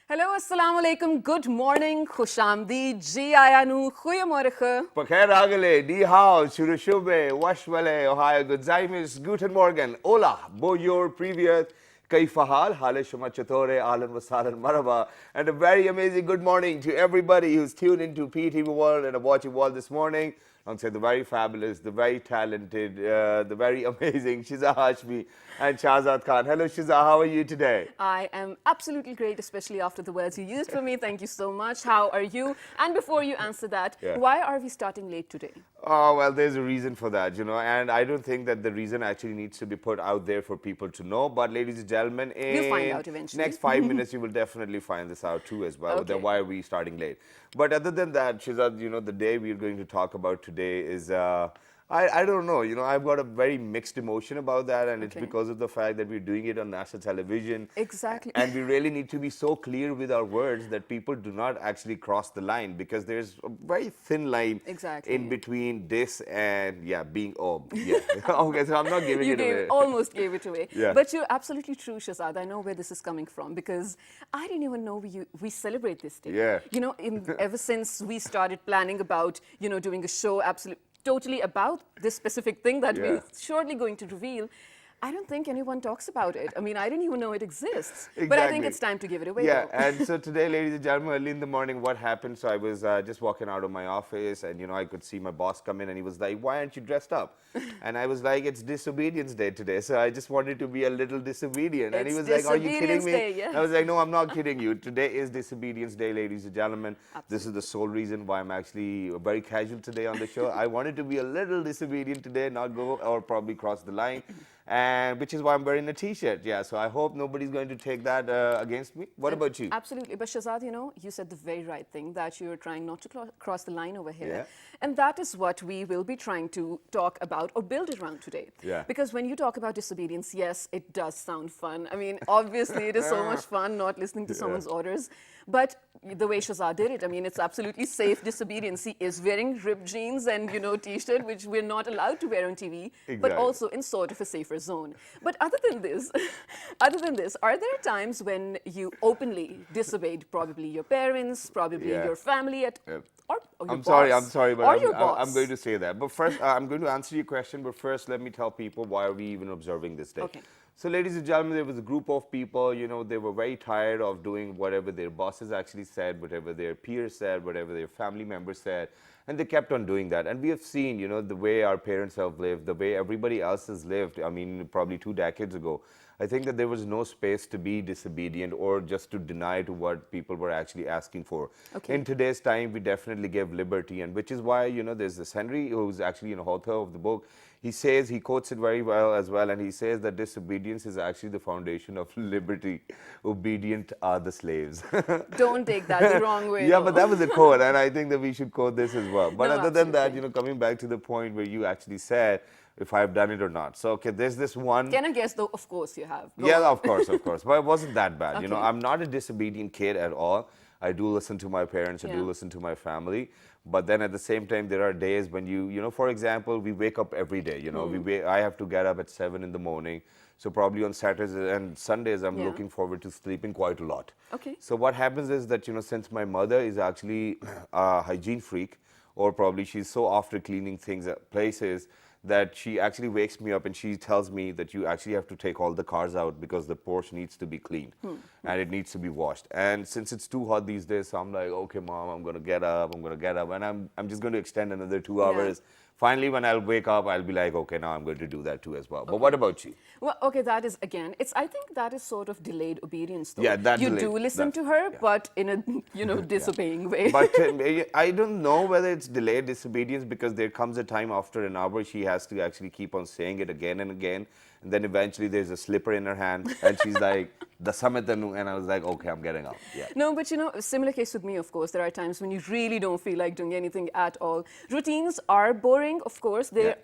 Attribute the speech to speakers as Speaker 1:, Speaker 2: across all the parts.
Speaker 1: Hello, assalamu alaikum, good morning, khushamdi, ji ayanu, goeiemorgen.
Speaker 2: Pakhair agale, ni hao, shurashube, washwale, ohio, gozaimis, guten morgen, hola, bonjour, privyet, kaifa hal, hale shuma chatore, alan wasalan marhaba, and a very amazing good morning to everybody who's tuned into PTV World and watching World this morning. Alongside the very fabulous, the very talented, the very amazing Shiza Hashmi and Shahzad Khan. Hello Shiza, how are you today?
Speaker 1: I am absolutely great, especially after the words you used for me. Thank you so much. How are you? And before you answer that, why are we starting late today?
Speaker 2: Oh, well, there's a reason for that, and I don't think that the reason actually needs to be put out there for people to know. But ladies and gentlemen,
Speaker 1: We'll find out eventually.
Speaker 2: next 5 minutes, you will definitely find this out too as well.
Speaker 1: Okay.
Speaker 2: Then why are we starting late? But other than that, Shizad, the day we're going to talk about today is, I don't know, I've got a very mixed emotion about that, and it's because of the fact that we're doing it on national television.
Speaker 1: Exactly.
Speaker 2: And we really need to be so clear with our words that people do not actually cross the line, because there's a very thin line in between this and, being okay, so I'm not giving it away.
Speaker 1: You almost gave it away.
Speaker 2: Yeah.
Speaker 1: But you're absolutely true, Shahzad. I know where this is coming from, because I didn't even know we celebrate this day.
Speaker 2: Yeah.
Speaker 1: Ever since we started planning about, doing a show totally about this specific thing that we're shortly going to reveal, I don't think anyone talks about it. I mean, I didn't even know it exists.
Speaker 2: Exactly.
Speaker 1: But I think it's time to give it away.
Speaker 2: Yeah,
Speaker 1: though.
Speaker 2: and so today, ladies and gentlemen, early in the morning, what happened? So I was just walking out of my office, and I could see my boss come in, and he was like, "Why aren't you dressed up?" And I was like, "It's Disobedience Day today, so I just wanted to be a little disobedient." And he was like, "Are you kidding me?"
Speaker 1: Day, yes.
Speaker 2: I was like, "No, I'm not kidding you. Today is Disobedience Day, ladies and gentlemen.
Speaker 1: Absolutely.
Speaker 2: This is the sole reason why I'm actually very casual today on the show. I wanted to be a little disobedient today, not go or probably cross the line." And which is why I'm wearing a t-shirt. Yeah, so I hope nobody's going to take that against me. What about you?
Speaker 1: Absolutely. But Shahzad, you said the very right thing, that you're trying not to cross the line over here.
Speaker 2: Yeah.
Speaker 1: And that is what we will be trying to talk about or build around today.
Speaker 2: Yeah.
Speaker 1: Because when you talk about disobedience, yes, it does sound fun. I mean, obviously, it is so much fun not listening to someone's orders. But the way Shahzad did it, I mean, it's absolutely safe disobedience. He is wearing ripped jeans and, t-shirt, which we're not allowed to wear on TV, but also in sort of a safer zone. But other than this, are there times when you openly disobeyed probably your parents, probably your family, or your
Speaker 2: I'm
Speaker 1: boss,
Speaker 2: sorry, but
Speaker 1: I'm
Speaker 2: I'm going to say that. But first, I'm going to answer your question. But first, let me tell people why are we even observing this day.
Speaker 1: Okay.
Speaker 2: So, ladies and gentlemen, there was a group of people, they were very tired of doing whatever their bosses actually said, whatever their peers said, whatever their family members said, and they kept on doing that. And we have seen, the way our parents have lived, the way everybody else has lived, I mean, probably 2 decades ago. I think that there was no space to be disobedient or just to deny to what people were actually asking for.
Speaker 1: Okay.
Speaker 2: In today's time, we definitely give liberty, and which is why, there's this Henry, who's actually an author of the book. He quotes it very well as well, and he says that disobedience is actually the foundation of liberty. Obedient are the slaves.
Speaker 1: Don't take that the wrong way.
Speaker 2: Yeah,
Speaker 1: though.
Speaker 2: but that was a quote, and I think that we should quote this as well. But
Speaker 1: No,
Speaker 2: other than that,
Speaker 1: absolutely.
Speaker 2: coming back to the point where you actually said, if I've done it or not. So, okay, there's this one.
Speaker 1: Can I guess, though? Of course you have. Go
Speaker 2: Yeah,
Speaker 1: on.
Speaker 2: of course. But it wasn't that bad.
Speaker 1: Okay.
Speaker 2: I'm not a disobedient kid at all. I do listen to my parents. I do
Speaker 1: Yeah.
Speaker 2: listen to my family. But then at the same time, there are days when for example, we wake up every day. I have to get up at 7 in the morning. So probably on Saturdays and Sundays, I'm looking forward to sleeping quite a lot.
Speaker 1: Okay.
Speaker 2: So what happens is that, since my mother is actually a hygiene freak, or probably she's so after cleaning things at places, that she actually wakes me up and she tells me that you actually have to take all the cars out because the Porsche needs to be cleaned and it needs to be washed. And since it's too hot these days, so I'm like, okay, Mom, I'm going to get up, and I'm just going to extend another 2 hours. Finally, when I'll wake up, I'll be like, okay, now I'm going to do that too as well. But what about you?
Speaker 1: Well, okay, that is, again, I think that is sort of delayed obedience, though.
Speaker 2: Yeah, that
Speaker 1: you
Speaker 2: delayed-
Speaker 1: do listen
Speaker 2: that-
Speaker 1: to her, but in a, disobeying way.
Speaker 2: But I don't know whether it's delayed disobedience, because there comes a time after an hour she has to actually keep on saying it again and again. And then eventually there's a slipper in her hand and she's like, the samatanu, and I was like, okay, I'm getting up. Yeah.
Speaker 1: No, but similar case with me, of course. There are times when you really don't feel like doing anything at all. Routines are boring, of course. There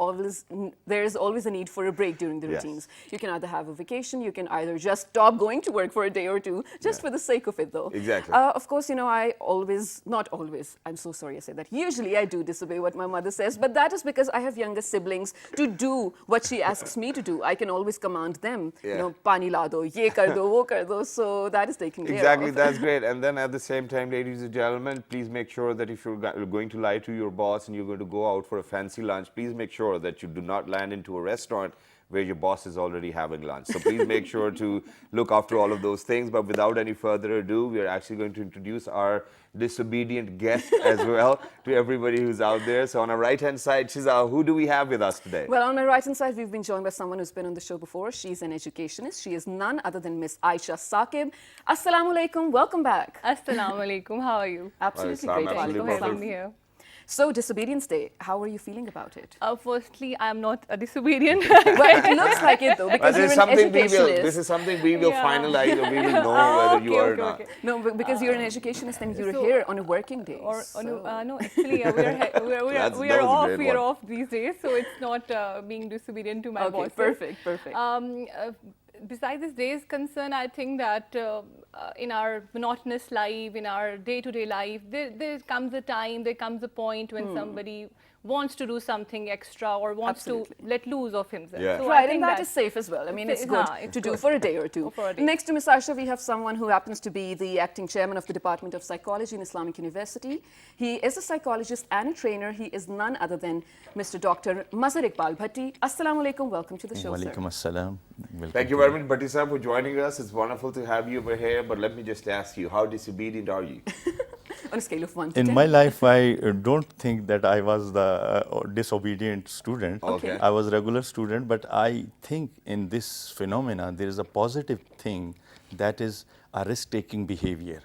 Speaker 1: is always a need for a break during the routines. You can either have a vacation, you can either just stop going to work for a day or two, just for the sake of it, though.
Speaker 2: Exactly.
Speaker 1: Of course, not always, I'm so sorry I said that. Usually I do disobey what my mother says, but that is because I have younger siblings to do what she asks me to do. I can always command them,
Speaker 2: Yeah.
Speaker 1: you know, pani la do, ye kar do, wo kar do. So that is taken care
Speaker 2: Exactly,
Speaker 1: of.
Speaker 2: that's great. And then at the same time, ladies and gentlemen, please make sure that if you're going to lie to your boss and you're going to go out for a fancy lunch, please make sure that you do not land into a restaurant where your boss is already having lunch. So please make sure to look after all of those things. But without any further ado, we are actually going to introduce our disobedient guest as well to everybody who's out there. So on our right-hand side, Shiza, who do we have with us today?
Speaker 1: Well, on my right-hand side, we've been joined by someone who's been on the show before. She's an educationist. She is none other than Miss Ayesha Saqib. Assalamu alaikum. Welcome back.
Speaker 3: Assalamu alaikum. How are you?
Speaker 1: Absolutely
Speaker 2: Well,
Speaker 1: great.
Speaker 2: Islam, absolutely
Speaker 1: Walaikum
Speaker 3: Thanks for
Speaker 2: perfect.
Speaker 3: having me here.
Speaker 1: So, Disobedience Day, how are you feeling about it?
Speaker 3: Firstly, I am not a disobedient.
Speaker 1: Well, it looks like it though,
Speaker 2: But
Speaker 1: because
Speaker 2: this
Speaker 1: you're
Speaker 2: is
Speaker 1: an
Speaker 2: something
Speaker 1: educationist.
Speaker 2: this is something we will
Speaker 3: Yeah.
Speaker 2: finalize, or we will know whether you are or not.
Speaker 1: No, because you're an educationist and you're
Speaker 3: So-
Speaker 1: here on a working day.
Speaker 3: Or
Speaker 1: so-
Speaker 3: no, actually,
Speaker 2: That
Speaker 3: we
Speaker 2: was
Speaker 3: are
Speaker 2: a
Speaker 3: off.
Speaker 2: great
Speaker 3: We are
Speaker 2: one.
Speaker 3: off these days, so it's not being disobedient to my
Speaker 1: Okay,
Speaker 3: bosses.
Speaker 1: perfect, perfect.
Speaker 3: Besides this day's concern, I think that in our monotonous life, in our day-to-day life, there comes a time, there comes a point when somebody wants to do something extra or wants
Speaker 1: Absolutely.
Speaker 3: to let loose of himself.
Speaker 2: Yeah.
Speaker 3: So I
Speaker 1: Right,
Speaker 3: think
Speaker 1: and that is safe as well. I mean, it's good
Speaker 3: it's
Speaker 1: to do
Speaker 3: good.
Speaker 1: for a day or two.
Speaker 3: For a day.
Speaker 1: Next to Ms. Ayesha, we have someone who happens to be the acting chairman of the Department of Psychology in Islamic University. He is a psychologist and a trainer. He is none other than Mr. Dr.Mazhar Iqbal Bhatti. Assalamu alaikum. Welcome to the show, sir.
Speaker 4: Walaikum assalam. Welcome
Speaker 2: Thank you
Speaker 4: to
Speaker 2: very much, Bhatti sir, for joining us. It's wonderful to have you over here. But let me just ask you, how disobedient are you?
Speaker 1: On a scale of 1 to
Speaker 4: In
Speaker 1: 10.
Speaker 4: my life, I don't think that I was the disobedient student.
Speaker 2: Okay.
Speaker 4: I was a regular student, but I think in this phenomena, there is a positive thing that is a risk-taking behavior.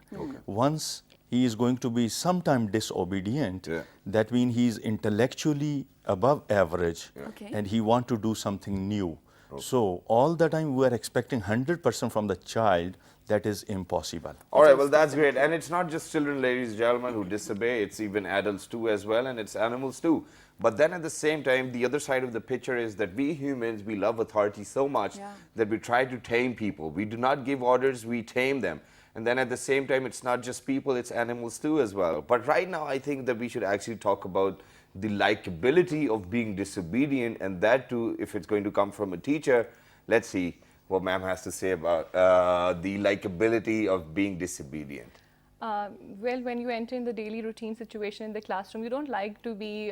Speaker 4: Once he is going to be sometime disobedient,
Speaker 2: Yeah.
Speaker 4: that means he is intellectually above average
Speaker 1: Okay.
Speaker 4: and he want to do something new. So all the time we are expecting 100% from the child. That is impossible.
Speaker 2: All right, well, that's great. And it's not just children, ladies and gentlemen, who disobey. It's even adults too as well, and it's animals too. But then at the same time, the other side of the picture is that we humans, we love authority so much that we try to tame people. We do not give orders, we tame them. And then at the same time, it's not just people, it's animals too as well. But right now, I think that we should actually talk about the likability of being disobedient, and that too, if it's going to come from a teacher. Let's see what ma'am has to say about the likability of being disobedient.
Speaker 3: Well, when you enter in the daily routine situation in the classroom, you don't like to be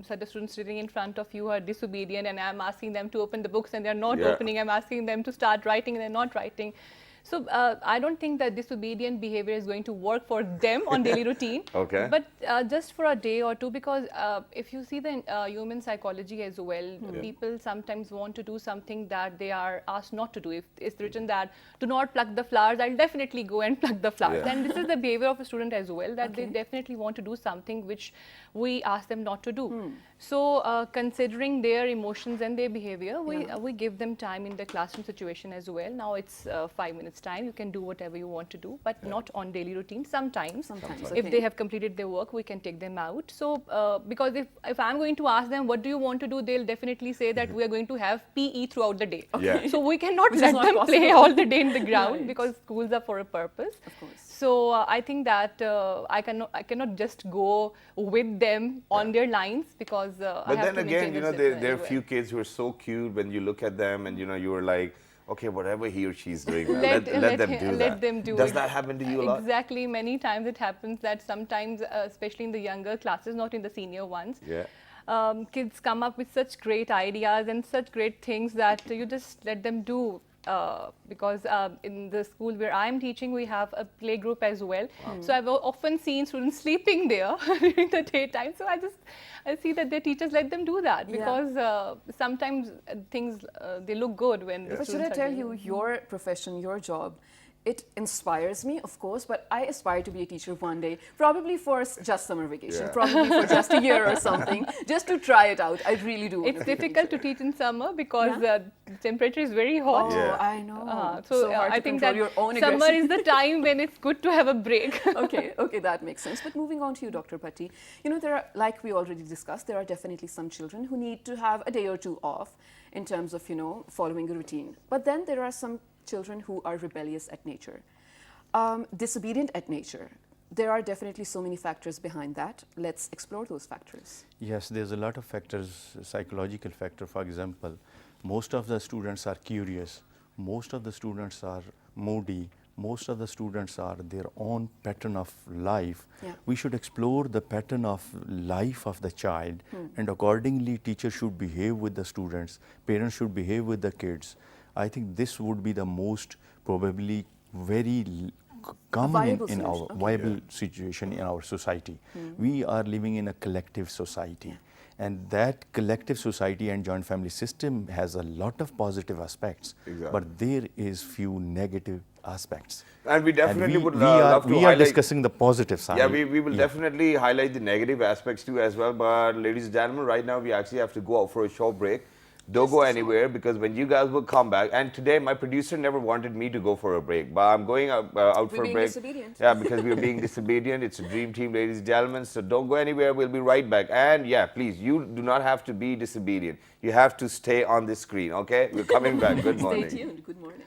Speaker 3: such a student sitting in front of you who are disobedient, and I'm asking them to open the books and they're not
Speaker 2: Yeah.
Speaker 3: opening. I'm asking them to start writing and they're not writing. So I don't think that disobedient behavior is going to work for them on daily routine.
Speaker 2: Okay.
Speaker 3: But just for a day or two, because if you see the human psychology as well, people sometimes want to do something that they are asked not to do. If it's written that do not pluck the flowers, I'll definitely go and pluck the flowers.
Speaker 2: Yeah.
Speaker 3: And this is the behavior of a student as well, that they definitely want to do something which we ask them not to do. So considering their emotions and their behavior, we give them time in the classroom situation as well. Now it's 5 minutes time, you can do whatever you want to do, but not on daily routine. Sometimes
Speaker 1: Sometimes,
Speaker 3: if
Speaker 1: okay.
Speaker 3: they have completed their work, we can take them out. So because if I'm going to ask them what do you want to do, they'll definitely say that we are going to have PE throughout the day.
Speaker 2: Yeah.
Speaker 3: So we cannot
Speaker 1: Which is
Speaker 3: let
Speaker 1: not
Speaker 3: them play
Speaker 1: possible.
Speaker 3: all the day in the ground
Speaker 1: Right.
Speaker 3: because schools are for a purpose.
Speaker 1: Of course.
Speaker 3: So I think that I cannot just go with them on their lines because I
Speaker 2: But
Speaker 3: have
Speaker 2: then
Speaker 3: to
Speaker 2: again,
Speaker 3: maintain
Speaker 2: you know,
Speaker 3: a
Speaker 2: there are
Speaker 3: discipline
Speaker 2: a
Speaker 3: as
Speaker 2: few
Speaker 3: well.
Speaker 2: kids who are so cute when you look at them and, you know, you are like, okay, whatever he or she's doing, man,
Speaker 3: Let
Speaker 2: them do that.
Speaker 3: let them do
Speaker 2: Does
Speaker 3: it.
Speaker 2: that happen to you a lot?
Speaker 3: Exactly. Many times it happens that sometimes, especially in the younger classes, not in the senior ones,
Speaker 2: Yeah.
Speaker 3: kids come up with such great ideas and such great things that you just let them do. Because in the school where I'm teaching, we have a play group as well. So I've often seen students sleeping there during the daytime. So I see that their teachers let them do that because sometimes things they look good when. The
Speaker 1: But should I
Speaker 3: students are
Speaker 1: tell
Speaker 3: doing
Speaker 1: you, your profession, your job, it inspires me, of course, but I aspire to be a teacher one day, probably for just summer vacation,
Speaker 2: Yeah.
Speaker 1: probably for just a year or something, just to try it out. I really do. want
Speaker 3: It's
Speaker 1: to be a
Speaker 3: difficult to
Speaker 1: teacher.
Speaker 3: teach in summer because the temperature is very hot.
Speaker 1: Oh,
Speaker 2: Yeah.
Speaker 1: I know.
Speaker 3: So
Speaker 1: hard
Speaker 3: I
Speaker 1: to
Speaker 3: think
Speaker 1: control
Speaker 3: that
Speaker 1: your own
Speaker 3: summer
Speaker 1: aggression.
Speaker 3: is the time when it's good to have a break.
Speaker 1: Okay, that makes sense. But moving on to you, Dr. Bhatti, you know, there are, like we already discussed, there are definitely some children who need to have a day or two off in terms of, you know, following a routine. But then there are some children who are rebellious at nature, disobedient at nature. There are definitely so many factors behind that. Let's explore those factors.
Speaker 4: Yes, there's a lot of factors, psychological factor. For example, Most of the students are curious. Most of the students are moody. Most of the students are their own pattern of life.
Speaker 1: Yeah.
Speaker 4: We should explore the pattern of life of the child, and accordingly teachers should behave with the students, parents should behave with the kids. I think this would be the most probably very common
Speaker 1: viable
Speaker 4: in our
Speaker 1: solution. Okay.
Speaker 4: viable situation in our society. We are living in a collective society. And that collective society and joint family system has a lot of positive aspects,
Speaker 2: Exactly.
Speaker 4: but there is few negative aspects.
Speaker 2: And we definitely would
Speaker 4: we
Speaker 2: love to
Speaker 4: are
Speaker 2: highlight.
Speaker 4: discussing the positive side.
Speaker 2: Yeah, we will definitely highlight the negative aspects too as well. But ladies and gentlemen, right now we actually have to go out for a short break. Don't go anywhere, because when you guys will come back, and today my producer never wanted me to go for a break, but I'm going out
Speaker 1: We're
Speaker 2: for a
Speaker 1: being
Speaker 2: break.
Speaker 1: disobedient.
Speaker 2: Yeah, because we are being disobedient. It's a dream team, ladies and gentlemen. So don't go anywhere. We'll be right back. And yeah, please, you do not have to be disobedient. You have to stay on this screen. Okay, we're coming back. Good morning.
Speaker 1: Stay tuned. Good morning.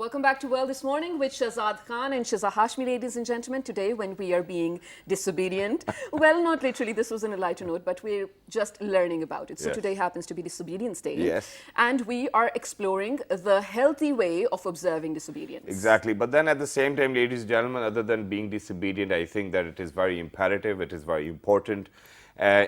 Speaker 1: Welcome back to World This Morning with Shahzad Khan and Shiza Hashmi, ladies and gentlemen. Today, when we are being disobedient, well, not literally, this was on a lighter note, but we're just learning about it. So
Speaker 2: Yes.
Speaker 1: today happens to be Disobedience Day.
Speaker 2: Yes.
Speaker 1: And we are exploring the healthy way of observing disobedience.
Speaker 2: Exactly. But then at the same time, ladies and gentlemen, other than being disobedient, I think that it is very imperative, it is very important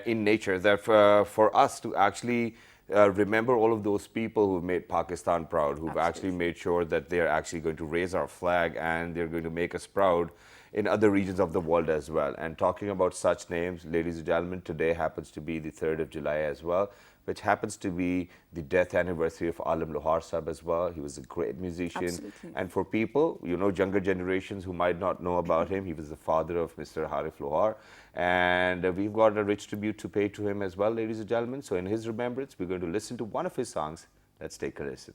Speaker 2: in nature that for us to actually remember all of those people who've made Pakistan proud, who've actually made sure that they're actually going to raise our flag and they're going to make us proud in other regions of the world as well. And talking about such names, ladies and gentlemen, today happens to be the 3rd of July as well, which happens to be the death anniversary of Alam Lohar Sahib as well. He was a great musician.
Speaker 1: Absolutely.
Speaker 2: And for people, you know, younger generations who might not know about him, he was the father of Mr. Harif Lohar. And we've got a rich tribute to pay to him as well, ladies and gentlemen. So in his remembrance, we're going to listen to one of his songs. Let's take a listen.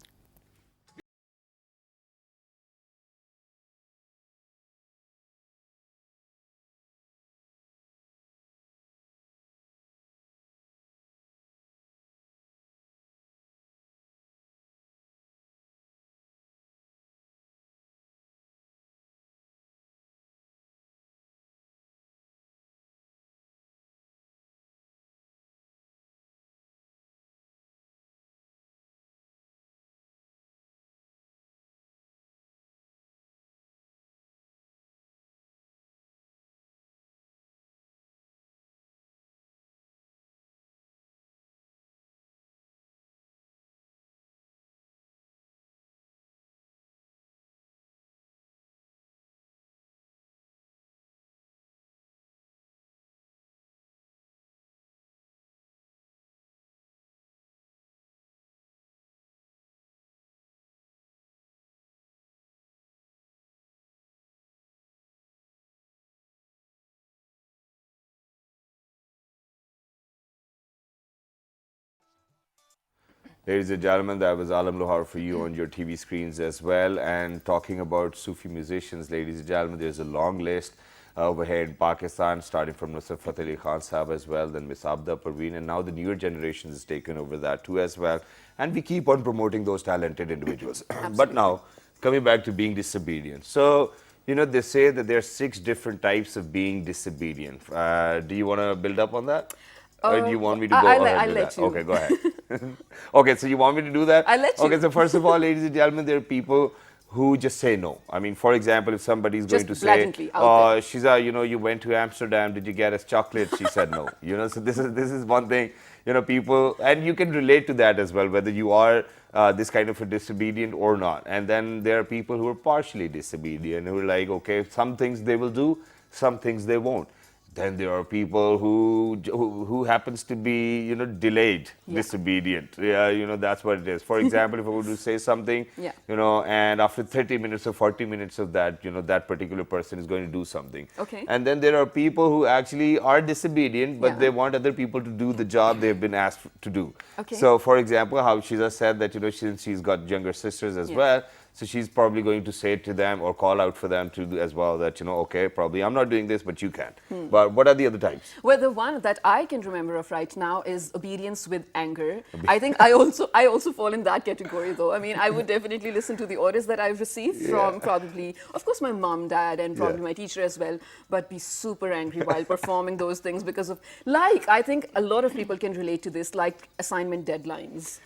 Speaker 2: Ladies and gentlemen, that was Alam Lohar for you on your TV screens as well. And talking about Sufi musicians, ladies and gentlemen, there's a long list over here in Pakistan, starting from Nusrat Fateh Ali Khan Sahib as well, then Miss Abda Parveen, and now the newer generation has taken over that too as well. And we keep on promoting those talented individuals. But now, coming back to being disobedient. So, you know, they say that there are 6 different types of being disobedient. Do you want to build up on that? Or do you want me to go ahead
Speaker 1: I'll
Speaker 2: with
Speaker 1: let
Speaker 2: that?
Speaker 1: you.
Speaker 2: Okay, go ahead. Okay, so you want me to do that?
Speaker 1: I'll let you.
Speaker 2: Okay, so first of all, ladies and gentlemen, there are people who just say no. I mean, for example, if somebody's going to say,
Speaker 1: blatantly out there.
Speaker 2: Shiza, you know, you went to Amsterdam, did you get us chocolate? She said no. You know, so this is one thing, you know, people, and you can relate to that as well, whether you are this kind of a disobedient or not. And then there are people who are partially disobedient, who are like, okay, some things they will do, some things they won't. Then there are people who happens to be, you know, delayed, disobedient. Yeah, you know, that's what it is. For example, if I were to say something, you know, and after 30 minutes or 40 minutes of that, you know, that particular person is going to do something.
Speaker 1: Okay.
Speaker 2: And then there are people who actually are disobedient, but they want other people to do the job they've been asked to do.
Speaker 1: Okay.
Speaker 2: So, for example, how Shiza said that, you know, since she's got younger sisters as well, so she's probably going to say to them or call out for them to do as well that, you know, okay, probably I'm not doing this, but you can. But what are the other types?
Speaker 1: Well, the one that I can remember of right now is obedience with anger. I think I also fall in that category, though. I mean, I would definitely listen to the orders that I've received from probably, of course, my mom, dad, and probably my teacher as well, but be super angry while performing those things because of, like, I think a lot of people can relate to this, like assignment deadlines.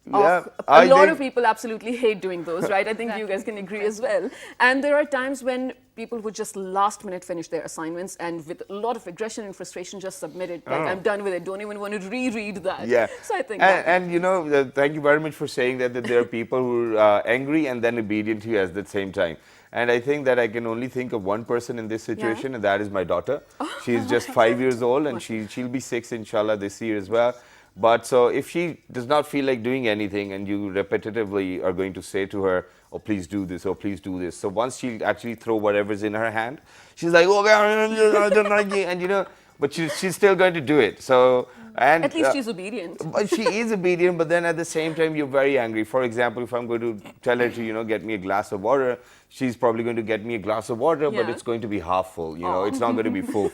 Speaker 1: A lot of people absolutely hate doing those, right? I think you guys can agree as well. And there are times when people would just last minute finish their assignments and with a lot of aggression and frustration just submit it. Like, I'm done with it. Don't even want to reread that.
Speaker 2: Yeah.
Speaker 1: So I think
Speaker 2: and you know, thank you very much for saying that there are people who are angry and then obedient to you at the same time. And I think that I can only think of one person in this situation, and that is my daughter. She's just 5 years old, and she'll be 6, inshallah, this year as well. But so if she does not feel like doing anything and you repetitively are going to say to her, oh, please do this, oh, please do this. So once she'll actually throw whatever's in her hand, she's like, oh, I don't like it. And, you know, but she's still going to do it. So, and
Speaker 1: at least she's obedient.
Speaker 2: But she is obedient, but then at the same time, you're very angry. For example, if I'm going to tell her to, you know, get me a glass of water, she's probably going to get me a glass of water, but it's going to be half full. You know, it's not going to be full.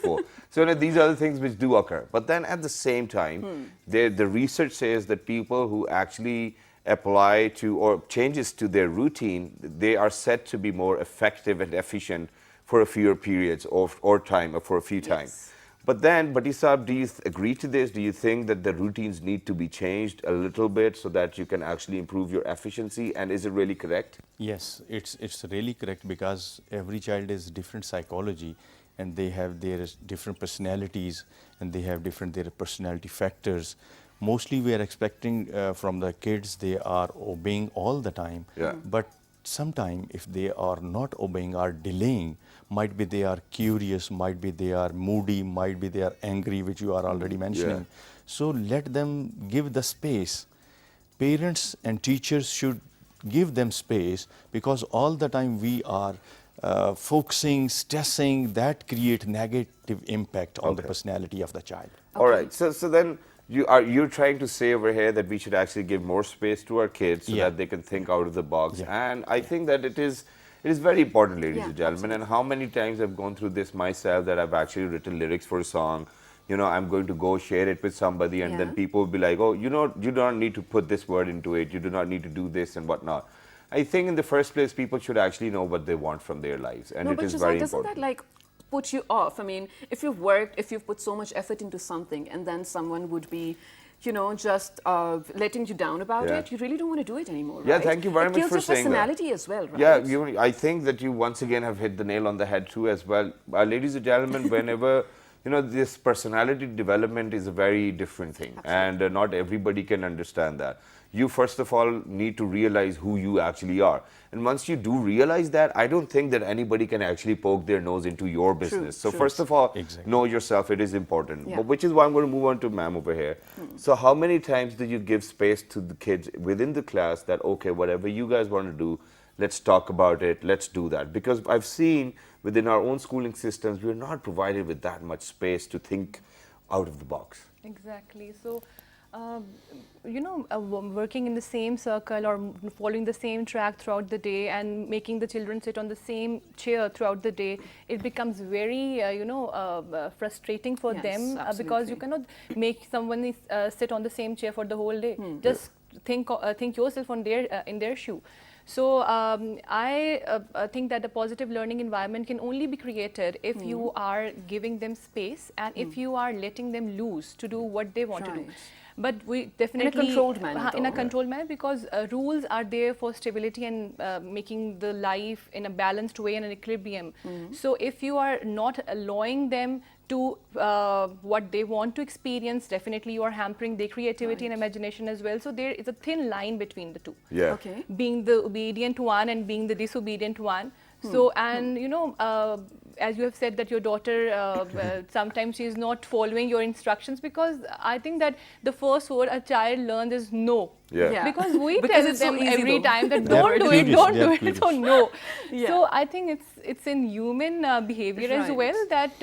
Speaker 2: So you know, these are the things which do occur. But then at the same time, the research says that people who actually apply to or changes to their routine, they are said to be more effective and efficient for a fewer periods or time or for a few times. But then, Bhatti Saab, do you agree to this? Do you think that the routines need to be changed a little bit so that you can actually improve your efficiency? And is it really correct?
Speaker 4: Yes, it's really correct, because every child is different psychology, and they have their different personalities, and they have different their personality factors. Mostly we are expecting from the kids they are obeying all the time.
Speaker 2: Yeah.
Speaker 4: But sometime if they are not obeying or delaying, might be they are curious, might be they are moody, might be they are angry, which you are already mentioning. So let them give the space. Parents and teachers should give them space, because all the time we are focusing, stressing, that create negative impact on the personality of the child.
Speaker 2: All right. So then you're trying to say over here that we should actually give more space to our kids so that they can think out of the box. And I think that it is very important, ladies and gentlemen. And how many times I've gone through this myself, that I've actually written lyrics for a song. You know, I'm going to go share it with somebody, and then people will be like, oh, you know, you don't need to put this word into it. You do not need to do this and whatnot. I think in the first place, people should actually know what they want from their lives. And it is very
Speaker 1: doesn't
Speaker 2: important.
Speaker 1: that like put you off? I mean, if you've worked, if you've put so much effort into something, and then someone would be, you know, just letting you down about it, you really don't want to do it anymore,
Speaker 2: Yeah,
Speaker 1: right?
Speaker 2: thank you very much for saying that.
Speaker 1: It kills your personality as well, right?
Speaker 2: Yeah, I think that you once again have hit the nail on the head too as well. Ladies and gentlemen, whenever, you know, this personality development is a very different thing. And not everybody can understand that. You first of all need to realize who you actually are. And once you do realize that, I don't think that anybody can actually poke their nose into your business. So first of all, know yourself. It is important. But which is why I'm going to move on to ma'am over here. So how many times do you give space to the kids within the class that, okay, whatever you guys want to do, let's talk about it, let's do that? Because I've seen within our own schooling systems, we're not provided with that much space to think out of the box.
Speaker 3: Exactly. So, you know, working in the same circle or following the same track throughout the day and making the children sit on the same chair throughout the day, it becomes very, you know, frustrating for them, because you cannot make someone sit on the same chair for the whole day. Just think yourself on in their shoe. So I think that a positive learning environment can only be created if you are giving them space, and if you are letting them loose to do what they want to do. But we definitely
Speaker 1: in a controlled manner,
Speaker 3: in a controlled manner, because rules are there for stability and making the life in a balanced way and an equilibrium. So if you are not allowing them to what they want to experience, definitely you are hampering their creativity and imagination as well. So there is a thin line between the two. Being the obedient one and being the disobedient one. So, and you know, as you have said that your daughter, sometimes she is not following your instructions, because I think that the first word a child learns is no. Because we tell them every time that don't do it, don't do it, so no. So I think it's in human behavior as well that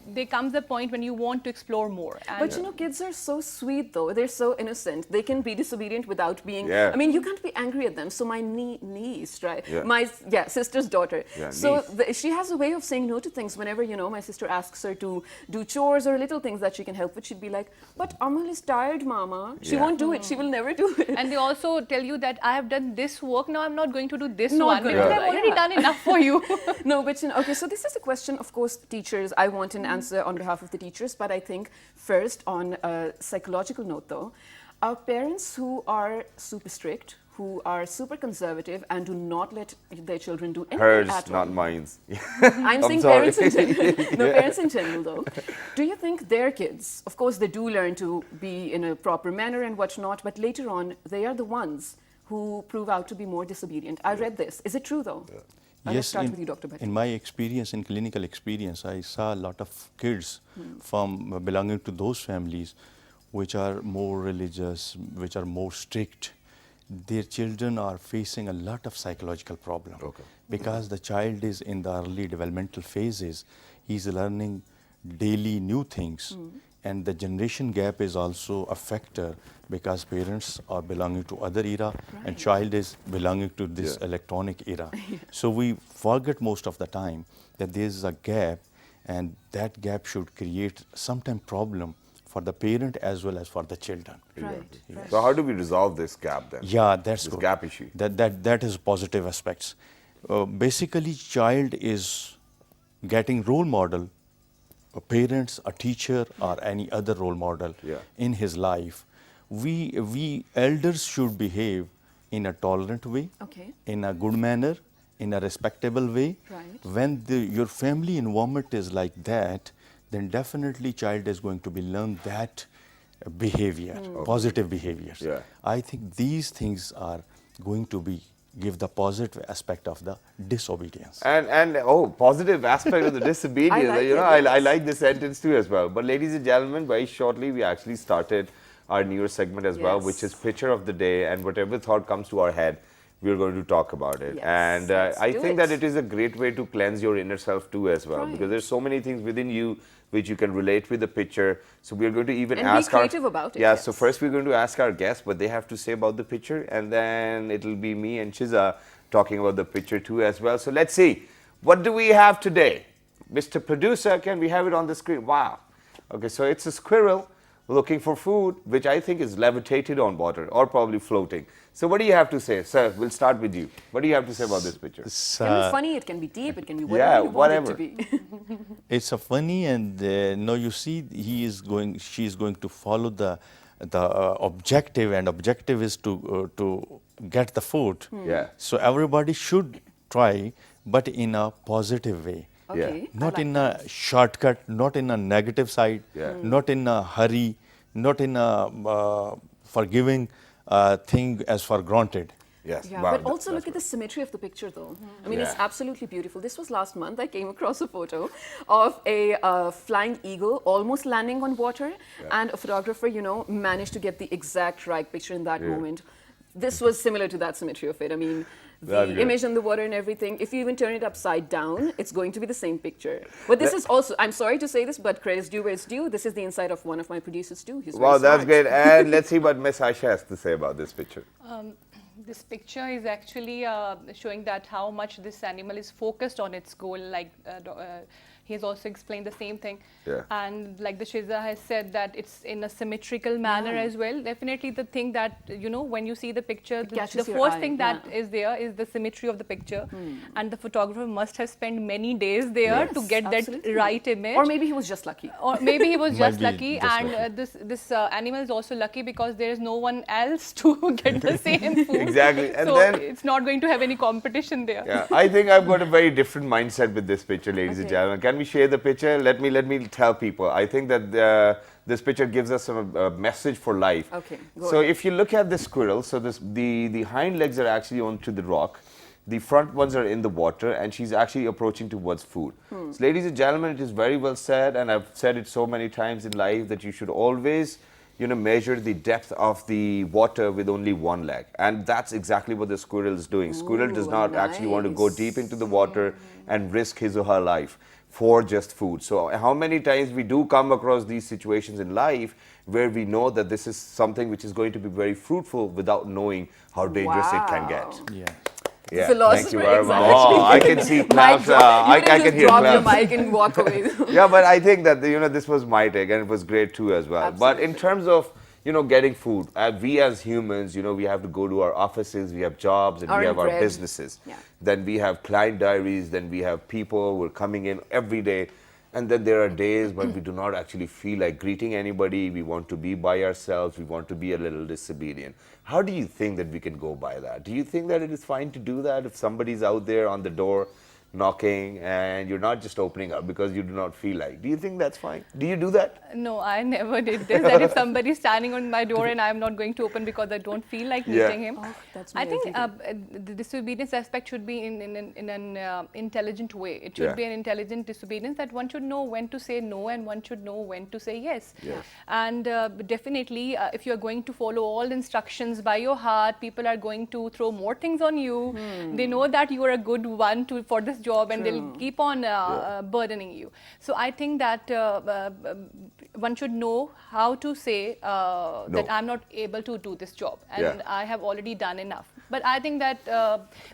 Speaker 3: there comes a point when you want to explore more. And
Speaker 1: but you know, kids are so sweet though. They're so innocent. They can be disobedient without being, I mean, you can't be angry at them. So my niece, right? My sister's daughter. So she has a way of saying no to things. Whenever, you know, my sister asks her to do chores or little things that she can help with, she'd be like, but Amal is tired, mama. She won't do it. She will never do it.
Speaker 3: And they also tell you that I have done this work, now I'm not going to do this one, because I've already done enough for you.
Speaker 1: No, but you know, okay, so this is a question, of course, teachers, I want an answer on behalf of the teachers, but I think first on a psychological note though, our parents who are super strict, who are super conservative and do not let their children do anything
Speaker 2: Hers,
Speaker 1: at all.
Speaker 2: not mine's.
Speaker 1: I'm saying parents in general. No, parents in general though. Do you think their kids, of course they do learn to be in a proper manner and whatnot, but later on they are the ones who prove out to be more disobedient? I read this. Is it true though? Let's start with you, Dr. Bhatti.
Speaker 4: In my experience, in clinical experience, I saw a lot of kids from belonging to those families which are more religious, which are more strict. Their children are facing a lot of psychological problems because the child is in the early developmental phases. He's learning daily new things, and the generation gap is also a factor because parents are belonging to other era and child is belonging to this electronic era. So we forget most of the time that there is a gap, and that gap should create sometime problem for the parent as well as for the children.
Speaker 1: Right. Right.
Speaker 2: So how do we resolve this gap then?
Speaker 4: Yeah, that's
Speaker 2: This
Speaker 4: good.
Speaker 2: gap issue.
Speaker 4: That is positive aspects. Basically, child is getting role model, parents, a teacher, or any other role model
Speaker 2: Yeah.
Speaker 4: in his life. We elders should behave in a tolerant way,
Speaker 1: Okay.
Speaker 4: in a good manner, in a respectable way.
Speaker 1: Right.
Speaker 4: When your family environment is like that, then definitely child is going to be learn that behavior, positive behaviors.
Speaker 2: Yeah.
Speaker 4: I think these things are going to be give the positive aspect of the disobedience.
Speaker 2: And positive aspect of the disobedience.
Speaker 1: I like
Speaker 2: you know,
Speaker 1: it,
Speaker 2: I
Speaker 1: yes.
Speaker 2: like this sentence too as well. But ladies and gentlemen, very shortly we actually started our newer segment as well, which
Speaker 1: Yes.
Speaker 2: is picture of the day, and whatever thought comes to our head, we're going to talk about it.
Speaker 1: Yes,
Speaker 2: And
Speaker 1: let's
Speaker 2: I
Speaker 1: do
Speaker 2: think
Speaker 1: it.
Speaker 2: that it is a great way to cleanse your inner self too as well, because
Speaker 1: Right.
Speaker 2: there's so many things within you which you can relate with the picture. So we're going to even
Speaker 1: And be
Speaker 2: ask
Speaker 1: creative about it,
Speaker 2: Yeah. So
Speaker 1: yes.
Speaker 2: first we're going to ask our guests what they have to say about the picture, and then it'll be me and Chiza talking about the picture too as well. So let's see, what do we have today? Mr. Producer, can we have it on the screen? Wow. Okay, so it's a squirrel looking for food, which I think is levitated on water or probably floating. So what do you have to say? Sir, we'll start with you. What do you have to say about this picture?
Speaker 4: It's,
Speaker 1: It can be funny, it can be deep, it can be whatever
Speaker 2: Yeah,
Speaker 1: you want
Speaker 2: whatever.
Speaker 1: it to be.
Speaker 4: it's a funny, and now you see she is going to follow the objective, and objective is to get the food.
Speaker 2: Yeah.
Speaker 4: So everybody should try, but in a positive way.
Speaker 1: Okay. I
Speaker 4: Not
Speaker 1: like
Speaker 4: in
Speaker 1: that.
Speaker 4: a shortcut, not in a negative side,
Speaker 2: Yeah.
Speaker 4: not in a hurry, not in a forgiving thing as for granted.
Speaker 2: Yes.
Speaker 1: Yeah,
Speaker 2: wow,
Speaker 1: but also
Speaker 2: that's
Speaker 1: look at the symmetry of the picture, though. I mean, it's
Speaker 2: Yeah.
Speaker 1: absolutely beautiful. This was last month. I came across a photo of a flying eagle almost landing on water, and a photographer, managed to get the exact right picture in that moment. This was similar to that symmetry of it. I mean,
Speaker 2: That's
Speaker 1: the
Speaker 2: good.
Speaker 1: image and the water and everything, if you even turn it upside down, it's going to be the same picture. But this is also, I'm sorry to say this, but credit is due where it's due. This is the inside of one of my producers too. He's
Speaker 2: Wow,
Speaker 1: very
Speaker 2: that's
Speaker 1: smart.
Speaker 2: great. And let's see what Miss Ayesha has to say about this picture.
Speaker 3: This picture is actually showing that how much this animal is focused on its goal. Like he has also explained the same thing.
Speaker 2: Yeah.
Speaker 3: And like the Shiza has said that it's in a symmetrical manner as well. Definitely the thing that, when you see the picture, the
Speaker 1: catches your
Speaker 3: first
Speaker 1: eye,
Speaker 3: thing that
Speaker 1: yeah.
Speaker 3: is there is the symmetry of the picture. And the photographer must have spent many days there to
Speaker 1: Yes,
Speaker 3: get
Speaker 1: absolutely.
Speaker 3: that right image.
Speaker 1: Or maybe he was just lucky.
Speaker 3: Or maybe he was
Speaker 4: Might
Speaker 3: just
Speaker 4: be
Speaker 3: lucky,
Speaker 4: just
Speaker 3: and
Speaker 4: lucky.
Speaker 3: this animal is also lucky because there is no one else to get the same food.
Speaker 2: Exactly, and
Speaker 3: so
Speaker 2: then-
Speaker 3: it's not going to have any competition there.
Speaker 2: Yeah, I think I've got a very different mindset with this picture, ladies and
Speaker 1: Okay.
Speaker 2: gentlemen. Can we share the picture? Let me tell people. I think that this picture gives us a message for life.
Speaker 1: Okay, go
Speaker 2: So
Speaker 1: ahead.
Speaker 2: if you look at the squirrel, so the hind legs are actually onto the rock. The front ones are in the water, and she's actually approaching towards food. So ladies and gentlemen, it is very well said, and I've said it so many times in life, that you should always measure the depth of the water with only one leg. And that's exactly what the squirrel is doing. Squirrel does
Speaker 1: Ooh,
Speaker 2: not actually want to go
Speaker 1: nice.
Speaker 2: deep into the water and risk his or her life for just food. So how many times we do come across these situations in life where we know that this is something which is going to be very fruitful without knowing how dangerous it can get.
Speaker 1: Wow.
Speaker 4: Yeah.
Speaker 2: Yeah,
Speaker 1: Philosopher,
Speaker 2: thank you very much.
Speaker 1: exactly.
Speaker 2: Oh, I can see claps. I
Speaker 1: can
Speaker 2: can hear
Speaker 1: drop your
Speaker 2: claps.
Speaker 1: mic and walk away.
Speaker 2: Yeah, but I think that this was my take, and it was great too as well. But in
Speaker 1: Absolutely.
Speaker 2: terms of getting food, we as humans, we have to go to our offices, we have jobs, and we
Speaker 1: Earn
Speaker 2: have our
Speaker 1: bread.
Speaker 2: businesses.
Speaker 1: Yeah.
Speaker 2: Then we have client diaries. Then we have people who are coming in every day. And then there are days when we do not actually feel like greeting anybody. We want to be by ourselves. We want to be a little disobedient. How do you think that we can go by that? Do you think that it is fine to do that if somebody's out there on the door knocking and you're not just opening up because you do not feel like? Do you think that's fine? Do you do that?
Speaker 3: No, I never did this. That if somebody is standing on my door and I'm not going to open because I don't feel like
Speaker 2: Yeah.
Speaker 3: meeting him.
Speaker 1: Oh, that's
Speaker 3: I
Speaker 1: me
Speaker 3: think
Speaker 1: every
Speaker 3: the disobedience aspect should be in an intelligent way. It should
Speaker 2: Yeah.
Speaker 3: be an intelligent disobedience, that one should know when to say no and one should know when to say yes.
Speaker 2: Yes.
Speaker 3: And definitely, if you're going to follow all instructions by your heart, people are going to throw more things on you. They know that you are a good one for this job, and they'll keep on burdening you. So I think that one should know how to say that I'm not able to do this job, and I have already done enough. But I think that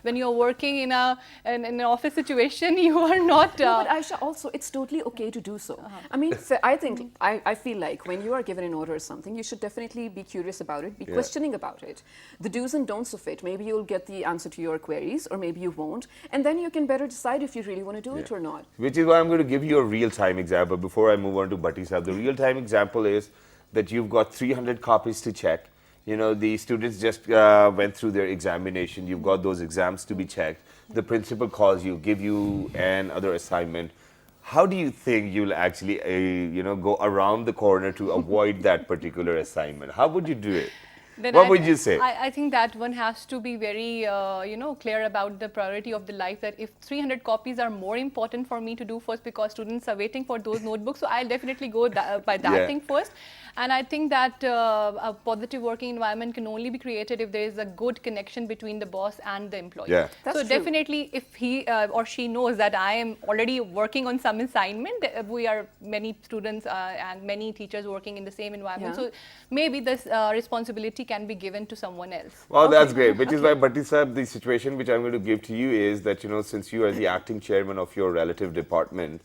Speaker 3: when you're working in an office situation, you are not.
Speaker 1: No, but Ayesha, also, it's totally okay to do so. I mean, I think, I feel like when you are given an order or something, you should definitely be curious about it, be questioning about it. The do's and don'ts of it. Maybe you'll get the answer to your queries, or maybe you won't. And then you can better decide if you really want to do it or not.
Speaker 2: Which is why I'm going to give you a real-time example before I move on to Bhatti sahab. The real-time example is that you've got 300 copies to check. You know, the students just went through their examination. You've got those exams to be checked. The principal calls you, give you another assignment. How do you think you'll actually, you know, go around the corner to avoid that particular assignment? How would you do it?
Speaker 3: Then
Speaker 2: What would you say?
Speaker 3: I think that one has to be very, you know, clear about the priority of the life, that if 300 copies are more important for me to do first because students are waiting for those notebooks, so I'll definitely go by that thing first. And I think that a positive working environment can only be created if there is a good connection between the boss and the employee.
Speaker 2: Yeah.
Speaker 1: That's
Speaker 3: So
Speaker 1: true.
Speaker 3: definitely if he or she knows that I am already working on some assignment, we are many students and many teachers working in the same environment.
Speaker 1: Yeah.
Speaker 3: So maybe this responsibility can be given to someone else.
Speaker 2: Well, that's great. Which is why, Bhatti sahab, the situation which I'm going to give to you is that, you know, since you are the acting chairman of your relative department,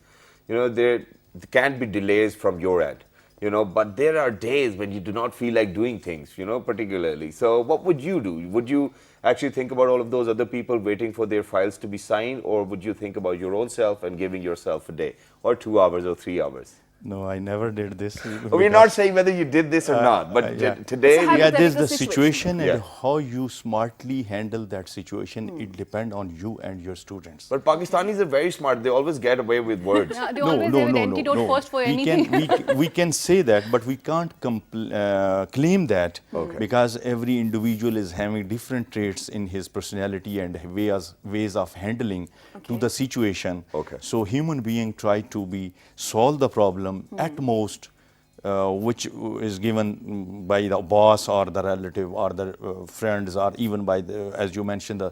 Speaker 2: you know, there can be delays from your end. You know, but there are days when you do not feel like doing things, you know, particularly. So what would you do? Would you actually think about all of those other people waiting for their files to be signed, or would you think about your own self and giving yourself a day or 2 hours or 3 hours?
Speaker 4: No, I never did this.
Speaker 2: We're not saying whether you did this or not, but today...
Speaker 1: It's a
Speaker 4: Yeah, there's
Speaker 1: hypothetical
Speaker 4: the situation and
Speaker 2: Yeah.
Speaker 4: how you smartly handle that situation. It depends on you and your students.
Speaker 2: But Pakistanis are very smart. They always get away with words.
Speaker 3: Yeah, they always have an antidote first for anything.
Speaker 4: We can say that, but we can't claim that because every individual is having different traits in his personality and ways of handling to the situation.
Speaker 2: Okay.
Speaker 4: So human being try to solve the problem at most, which is given by the boss or the relative or the friends, or even by the, as you mentioned,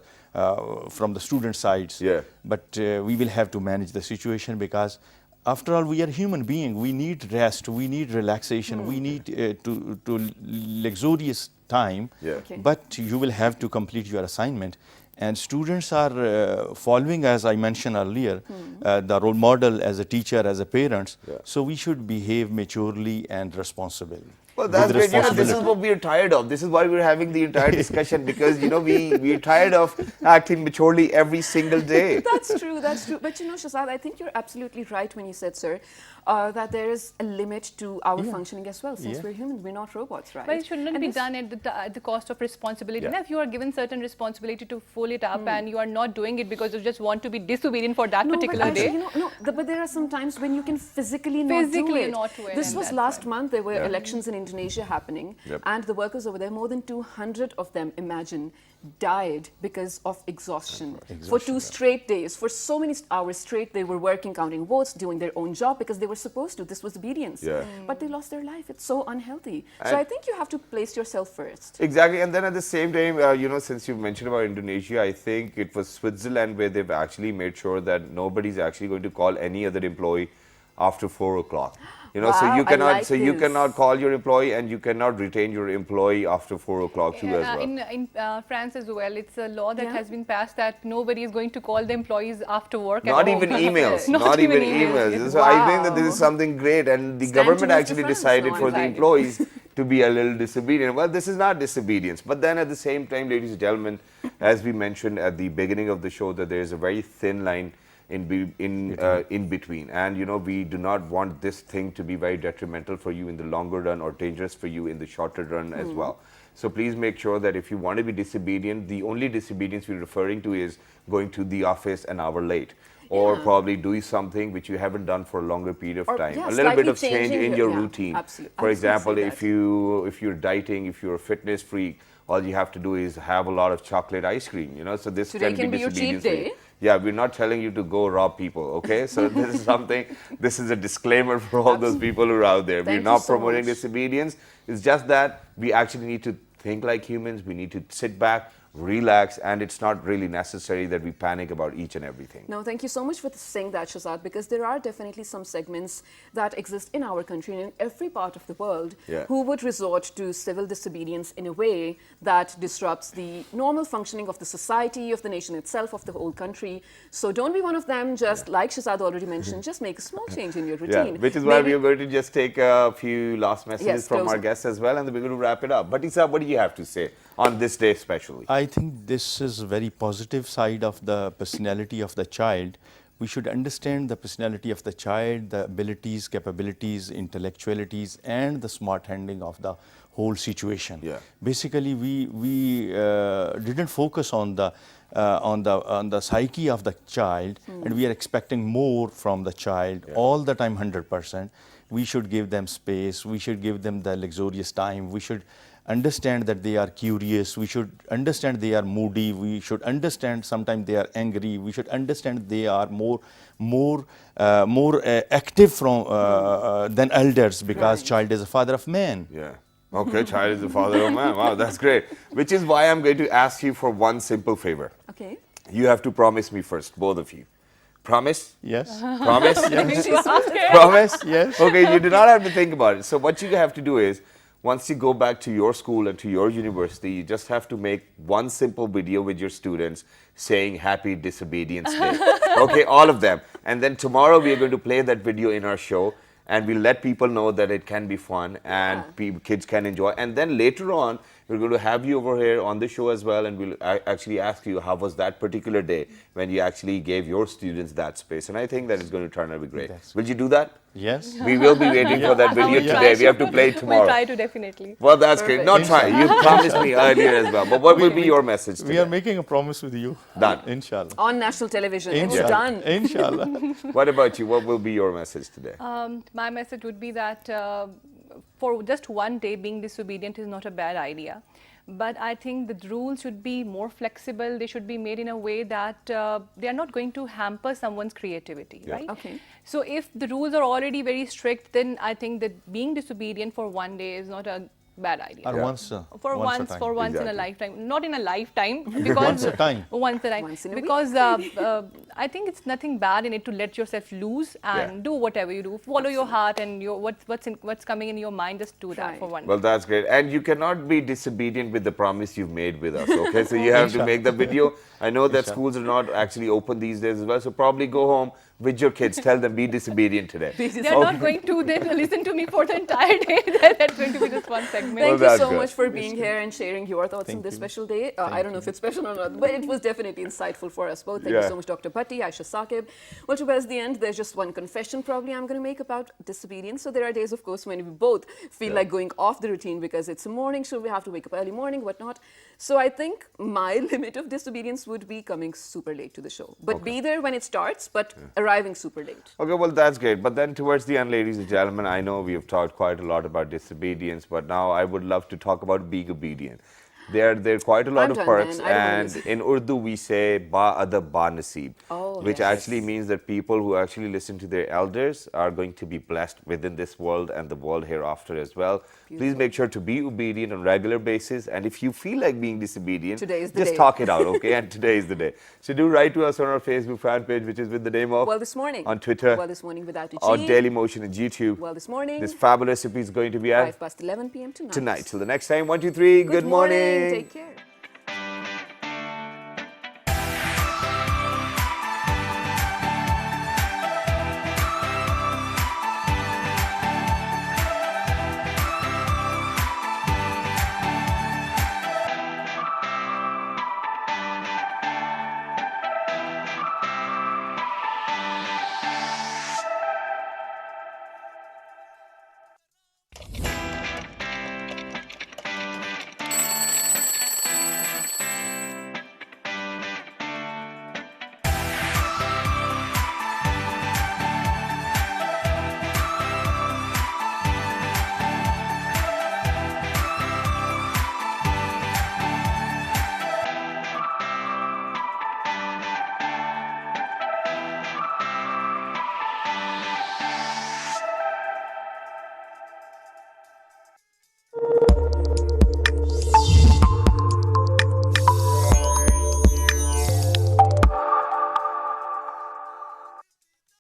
Speaker 4: from the student sides.
Speaker 2: Yeah.
Speaker 4: But we will have to manage the situation because after all, we are human beings. We need rest. We need relaxation. We need to luxurious time.
Speaker 2: Yeah.
Speaker 1: Okay.
Speaker 4: But you will have to complete your assignment. And students are following, as I mentioned earlier, the role model as a teacher, as a parents.
Speaker 2: Yeah.
Speaker 4: So we should behave maturely and responsibly.
Speaker 2: Well, that's
Speaker 4: with
Speaker 2: great. You know, this is
Speaker 4: responsibility.
Speaker 2: what we're tired of. This is why we're having the entire discussion, because, you know, we're tired of acting maturely every single day.
Speaker 1: That's true, that's true. But you know, Shahzad, I think you're absolutely right when you said, sir, that there is a limit to our functioning as well, since we're human, we're not robots, right?
Speaker 3: But it shouldn't
Speaker 1: And
Speaker 3: be
Speaker 1: this-
Speaker 3: done at the cost of responsibility.
Speaker 2: Yeah.
Speaker 3: Now, if you are given certain responsibility to fold it up and you are not doing it because you just want to be disobedient for that
Speaker 1: No,
Speaker 3: particular
Speaker 1: but
Speaker 3: day.
Speaker 1: actually, you know, but there are some times when you can physically not do it.
Speaker 3: not do it,
Speaker 1: This
Speaker 3: and
Speaker 1: was
Speaker 3: that's
Speaker 1: last month. There were elections in Indonesia happening,
Speaker 2: Yep.
Speaker 1: and the workers over there, more than 200 of them, imagine, died because of exhaustion. For 2 straight days, for so many hours straight, they were working, counting votes, doing their own job because they were supposed to. This was obedience.
Speaker 2: Yeah.
Speaker 1: But they lost their life. It's so unhealthy. So
Speaker 2: And-
Speaker 1: I think you have to place yourself first.
Speaker 2: Exactly, and then at the same time, you know, since you mentioned about Indonesia, I think it was Switzerland where they've actually made sure that nobody's actually going to call any other employee after 4 o'clock. You know, so
Speaker 1: Wow,
Speaker 2: you
Speaker 1: I
Speaker 2: cannot,
Speaker 1: like
Speaker 2: you
Speaker 1: this.
Speaker 2: cannot call your employee, and you cannot retain your employee after 4 o'clock too as well.
Speaker 3: In France as well, it's a law that
Speaker 1: Yeah.
Speaker 3: has been passed that nobody is going to call the employees after work.
Speaker 2: Not
Speaker 3: at all.
Speaker 2: even emails.
Speaker 3: Not
Speaker 2: Not even
Speaker 3: even emails.
Speaker 2: emails. So I think that this is
Speaker 1: Wow.
Speaker 2: something great, and the
Speaker 1: Stand to
Speaker 2: government
Speaker 1: Mr.
Speaker 2: actually
Speaker 1: France
Speaker 2: decided
Speaker 1: now,
Speaker 2: for the
Speaker 1: I'm
Speaker 2: employees to be a little disobedient. Well, this is not disobedience, but then at the same time, ladies and gentlemen, as we mentioned at the beginning of the show, that there is a very thin line in between, and you know, we do not want this thing to be very detrimental for you in the longer run or dangerous for you in the shorter run as well. So please make sure that if you want to be disobedient, the only disobedience we're referring to is going to the office an hour late, or probably doing something which you haven't done for a longer period of
Speaker 1: Or,
Speaker 2: time.
Speaker 1: yeah,
Speaker 2: A little bit
Speaker 1: slightly
Speaker 2: of change
Speaker 1: changing
Speaker 2: in
Speaker 1: your-
Speaker 2: your
Speaker 1: yeah,
Speaker 2: routine.
Speaker 1: absolutely. I
Speaker 2: For
Speaker 1: was gonna say
Speaker 2: example,
Speaker 1: that.
Speaker 2: if you're dieting, if you're a fitness freak, all you have to do is have a lot of chocolate ice cream, you know, so this
Speaker 1: Today can be your cheat
Speaker 2: disobedience for you.
Speaker 1: day.
Speaker 2: Yeah, we're not telling you to go rob people, okay? So this is something, this is a disclaimer for all those people who are out there.
Speaker 1: Thank
Speaker 2: We're
Speaker 1: you
Speaker 2: not
Speaker 1: so
Speaker 2: promoting
Speaker 1: much.
Speaker 2: disobedience. It's just that we actually need to think like humans. We need to sit back, relax, and it's not really necessary that we panic about each and everything.
Speaker 1: No, thank you so much for saying that, Shahzad, because there are definitely some segments that exist in our country and in every part of the world who would resort to civil disobedience in a way that disrupts the normal functioning of the society, of the nation itself, of the whole country. So don't be one of them. Just like Shahzad already mentioned, just make a small change in your routine.
Speaker 2: Yeah, which is why we are going to just take a few last messages from our guests as well, and then we're going to wrap it up. But Isa, what do you have to say on this day especially?
Speaker 4: I think this is a very positive side of the personality of the child. We should understand the personality of the child, the abilities, capabilities, intellectualities, and the smart handling of the whole situation.
Speaker 2: Yeah.
Speaker 4: Basically, we didn't focus on the psyche of the child, and we are expecting more from the child all the time, 100%. We should give them space. We should give them the luxurious time. We should understand that they are curious. We should understand they are moody. We should understand sometimes they are angry. We should understand they are more active than elders, because child is a father of man.
Speaker 2: Yeah. Okay, child is the father of man. Wow, that's great. Which is why I'm going to ask you for one simple favor.
Speaker 1: Okay.
Speaker 2: You have to promise me first, both of you. Promise?
Speaker 4: Yes.
Speaker 2: Promise?
Speaker 3: Okay.
Speaker 2: Promise?
Speaker 4: Yes.
Speaker 2: Okay, you do not have to think about it. So what you have to do is, once you go back to your school and to your university, you just have to make one simple video with your students saying Happy Disobedience Day. Okay, all of them. And then tomorrow we are going to play that video in our show, and we'll let people know that it can be fun and kids can enjoy. And then later on, we're going to have you over here on the show as well, and we'll actually ask you how was that particular day when you actually gave your students that space. And I think that is going to turn out to be great. Will you do that?
Speaker 4: Yes.
Speaker 2: We will be waiting for that video today. We have to play it tomorrow.
Speaker 3: We'll try to, definitely.
Speaker 2: Well, that's great. Not try. You promised me earlier as well. But what will be your message today?
Speaker 4: We are making a promise with you.
Speaker 2: Done.
Speaker 4: Inshallah.
Speaker 1: On national television. It's
Speaker 4: Inshallah.
Speaker 1: done.
Speaker 4: Inshallah.
Speaker 2: What about you? What will be your message today?
Speaker 3: My message would be that for just one day, being disobedient is not a bad idea. But I think the rules should be more flexible. They should be made in a way that they are not going to hamper someone's creativity, right?
Speaker 1: Okay.
Speaker 3: So if the rules are already very strict, then I think that being disobedient for one day is not a bad idea.
Speaker 4: Or once
Speaker 3: In a lifetime, not in a lifetime, because
Speaker 4: once a time.
Speaker 3: Once a time,
Speaker 1: Once in a
Speaker 3: because I think it's nothing bad in it to let yourself loose and do whatever you do. Follow your heart and what's coming in your mind. Just do that for one day.
Speaker 2: Well, that's great. And you cannot be disobedient with the promise you've made with us, okay? So you have to make the video. I know that schools are not actually open these days as well, so probably go home with your kids. Tell them, be disobedient today.
Speaker 3: They're not going to then listen to me for the entire day. That's going to be just one segment.
Speaker 1: Thank you so much for being here and sharing your thoughts on this special day. I don't know if it's special or not, but it was definitely insightful for us both. Thank you so much, Dr. Bhatti, Ayesha, Saqib. Well, towards the end, there's just one confession probably I'm going to make about disobedience. So there are days, of course, when we both feel like going off the routine because it's a morning show, we have to wake up early morning, whatnot. So I think my limit of disobedience would be coming super late to the show. But be there when it starts, but arriving super late.
Speaker 2: Okay, well, that's great. But then towards the end, ladies and gentlemen, I know we have talked quite a lot about disobedience, but now I would love to talk about being obedient. There are quite a lot of perks, and in Urdu we say ba adab ba naseeb, which actually means that people who actually listen to their elders are going to be blessed within this world and the world hereafter as well. Please make sure to be obedient on a regular basis, and if you feel like being disobedient, just talk it out, okay? And today is the day. So do write to us on our Facebook fan page, which is with the name of
Speaker 1: Well This Morning.
Speaker 2: On Twitter.
Speaker 1: Well This Morning without a G.
Speaker 2: On Daily Motion and YouTube.
Speaker 1: Well This Morning.
Speaker 2: This fabulous recipe is going to be at
Speaker 1: 11 p.m.
Speaker 2: tonight. Till the next time, 1, 2, 3. Good morning.
Speaker 1: Take care.